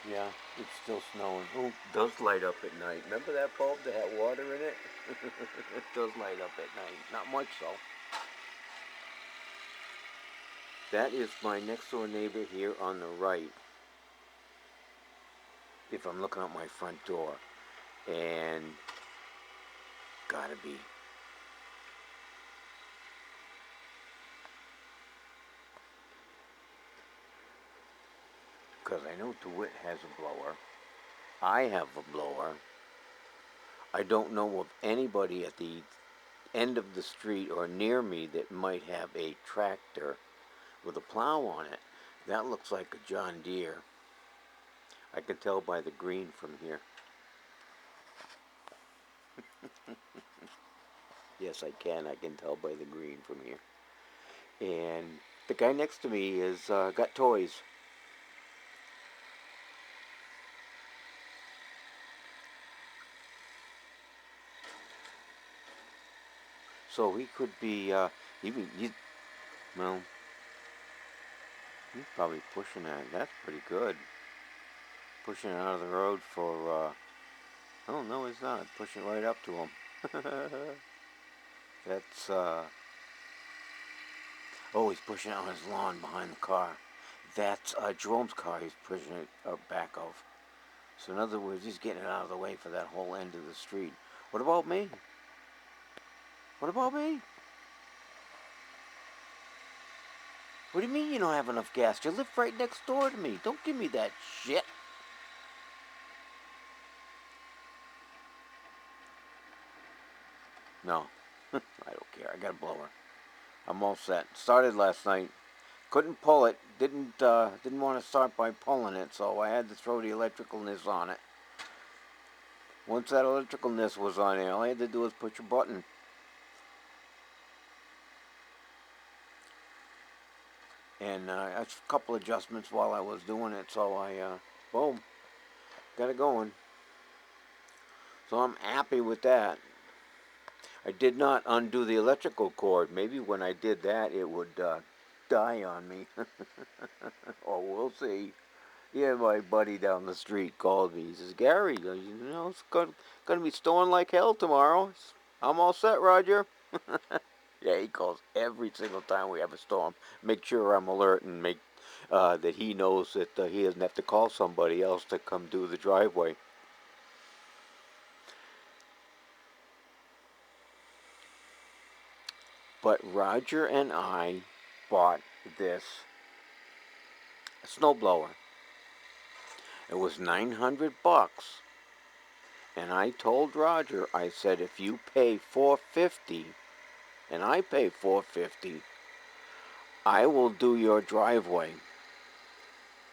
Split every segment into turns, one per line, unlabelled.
Yeah, it's still snowing. Oh, it does light up at night. Remember that bulb that had water in it? It does light up at night. Not much, though. That is my next door neighbor here on the right, if I'm looking out my front door. And gotta be. Because I know DeWitt has a blower. I have a blower. I don't know of anybody at the end of the street or near me that might have a tractor with a plow on it. That looks like a John Deere. I can tell by the green from here. Yes, I can. I can tell by the green from here. And the guy next to me is got toys. So he could be, well, he's probably pushing that. That's pretty good. Pushing it out of the road for, oh no, he's not. Pushing right up to him. That's, oh, he's pushing out his lawn behind the car. That's Jerome's car he's pushing it back of. So in other words, he's getting it out of the way for that whole end of the street. What about me? What about me? What do you mean you don't have enough gas? You live right next door to me. Don't give me that shit. No, I don't care. I got a blower. I'm all set. Started last night. Couldn't pull it. Didn't want to start by pulling it, so I had to throw the electricalness on it. Once that electricalness was on there, all I had to do was push a button. And a couple adjustments while I was doing it, so boom, got it going. So I'm happy with that. I did not undo the electrical cord. Maybe when I did that, it would die on me. Oh, we'll see. Yeah, my buddy down the street called me. He says, Gary, it's going to be snowing like hell tomorrow. I'm all set, Roger. Yeah, he calls every single time we have a storm. Make sure I'm alert and make that he knows that he doesn't have to call somebody else to come do the driveway. But Roger and I bought this snowblower. It was $900, and I told Roger, I said, if you pay $450, and I pay $450, I will do your driveway.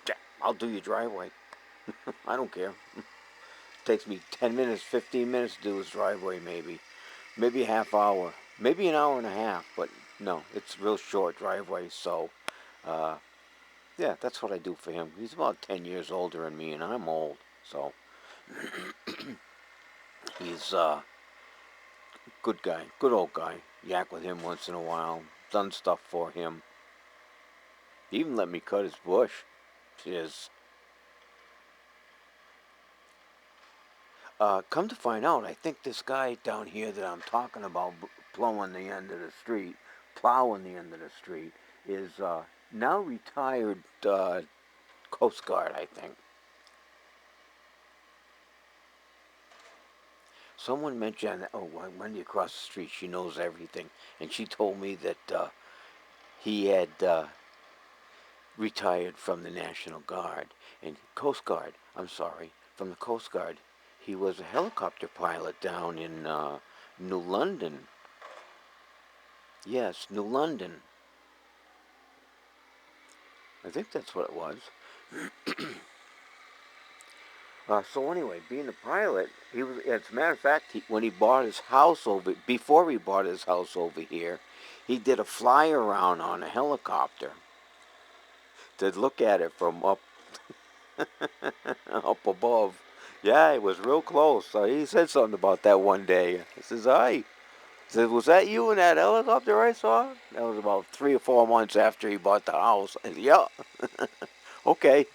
Yeah, I'll do your driveway. I don't care. It takes me 10 minutes, 15 minutes to do his driveway, maybe a half hour, maybe an hour and a half. But no, it's a real short driveway. So, uh, yeah, that's what I do for him. He's about 10 years older than me, and I'm old. So, he's good guy, good old guy. Yak with him once in a while. Done stuff for him. He even let me cut his bush. His come to find out, I think this guy down here that I'm talking about, plowing the end of the street, plowing the end of the street, is now retired Coast Guard, I think. Someone mentioned, oh, Wendy across the street, she knows everything, and she told me that he had retired from the National Guard and Coast Guard. I'm sorry, from the Coast Guard. He was a helicopter pilot down in New London. Yes, New London. I think that's what it was. So anyway, being a pilot, he was. As a matter of fact, when he bought his house before he bought his house over here, he did a fly around on a helicopter to look at it from up above. Yeah, it was real close. So he said something about that one day. He says, "I." Said, was that you in that helicopter I saw? That was about 3 or 4 months after he bought the house. I said, yeah. Okay.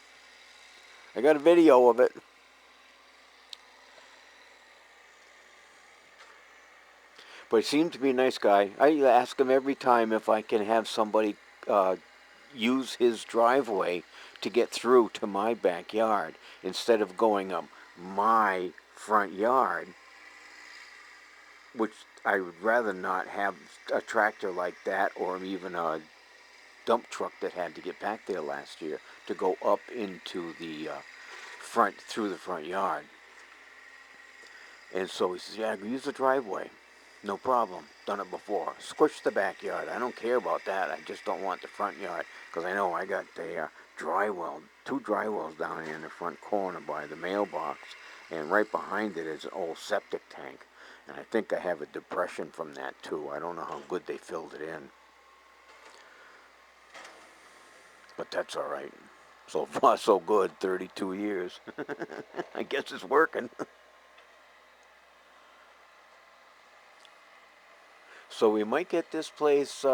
I got a video of it. But he seemed to be a nice guy. I ask him every time if I can have somebody use his driveway to get through to my backyard instead of going up my front yard, which I would rather not have a tractor like that or even a dump truck that had to get back there last year to go up into the front, through the front yard. And so he says, yeah, use the driveway. No problem. Done it before. Squish the backyard. I don't care about that. I just don't want the front yard. Because I know I got the dry well, 2 dry wells down here in the front corner by the mailbox. And right behind it is an old septic tank. And I think I have a depression from that too. I don't know how good they filled it in. But that's all right. So far, so good. 32 years. I guess it's working. So we might get this place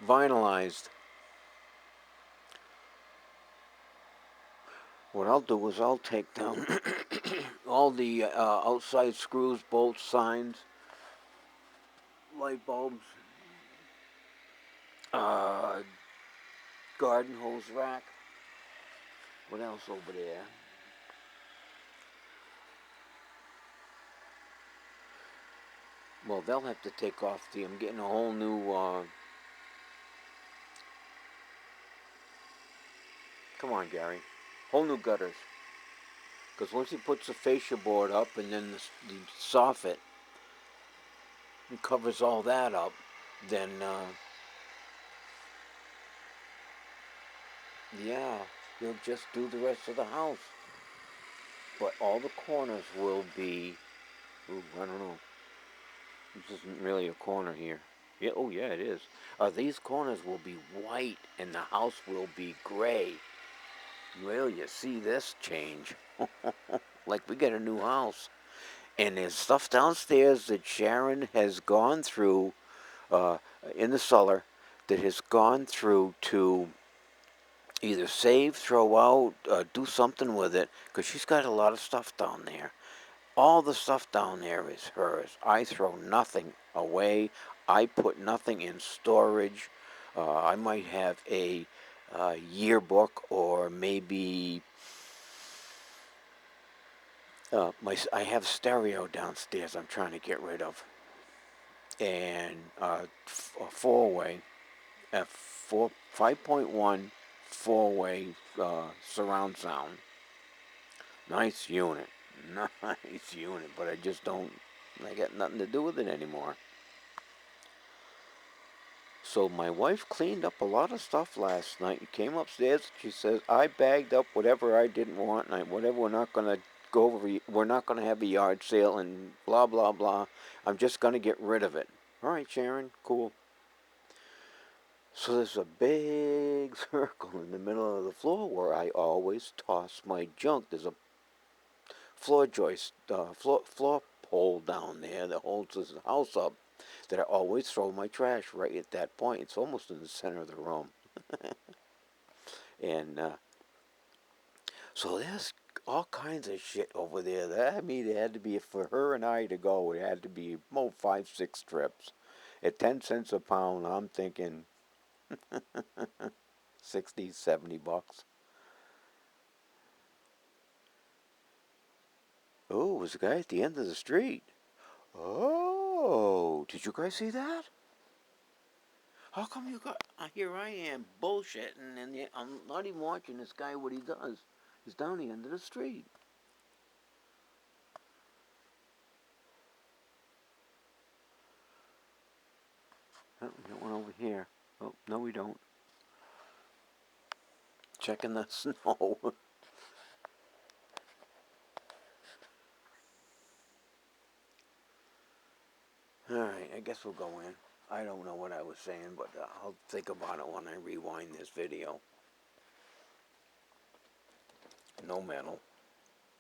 vinylized. What I'll do is I'll take down all the outside screws, bolts, signs, light bulbs, uh, garden hose rack. What else over there? Well, they'll have to take off the. I'm getting a whole new. Come on, Gary. Whole new gutters. Because once he puts the fascia board up and then the soffit and covers all that up, then yeah, he'll just do the rest of the house. But all the corners will be. Ooh, I don't know. This isn't really a corner here. Yeah, oh yeah, it is. These corners will be white and the house will be gray. Well, you see this change. Like we get a new house. And there's stuff downstairs that Sharon has gone through uh, in the cellar that has gone through to either save, throw out, do something with it, because she's got a lot of stuff down there. All the stuff down there is hers. I throw nothing away. I put nothing in storage. I might have a yearbook or maybe I have stereo downstairs I'm trying to get rid of. And a four-way, a 5.1 four-way surround sound. Nice unit. Nice unit, but I got nothing to do with it anymore. So my wife cleaned up a lot of stuff last night and came upstairs. She says, I bagged up whatever I didn't want and whatever we're not going to go over, we're not going to have a yard sale and blah, blah, blah. I'm just going to get rid of it. All right, Sharon, cool. So there's a big circle in the middle of the floor where I always toss my junk. There's a floor joist, floor pole down there that holds this house up that I always throw my trash right at that point. It's almost in the center of the room. And so there's all kinds of shit over there. It had to be, for her and I to go, it had to be 5-6 trips. At 10 cents a pound, I'm thinking 60, 70 bucks. Oh, it was a guy at the end of the street. Oh, did you guys see that? How come you got... here I am, bullshitting, and I'm not even watching this guy what he does. He's down the end of the street. Oh, we got one over here. Oh, no we don't. Checking the snow. Alright, I guess we'll go in. I don't know what I was saying, but I'll think about it when I rewind this video. No metal.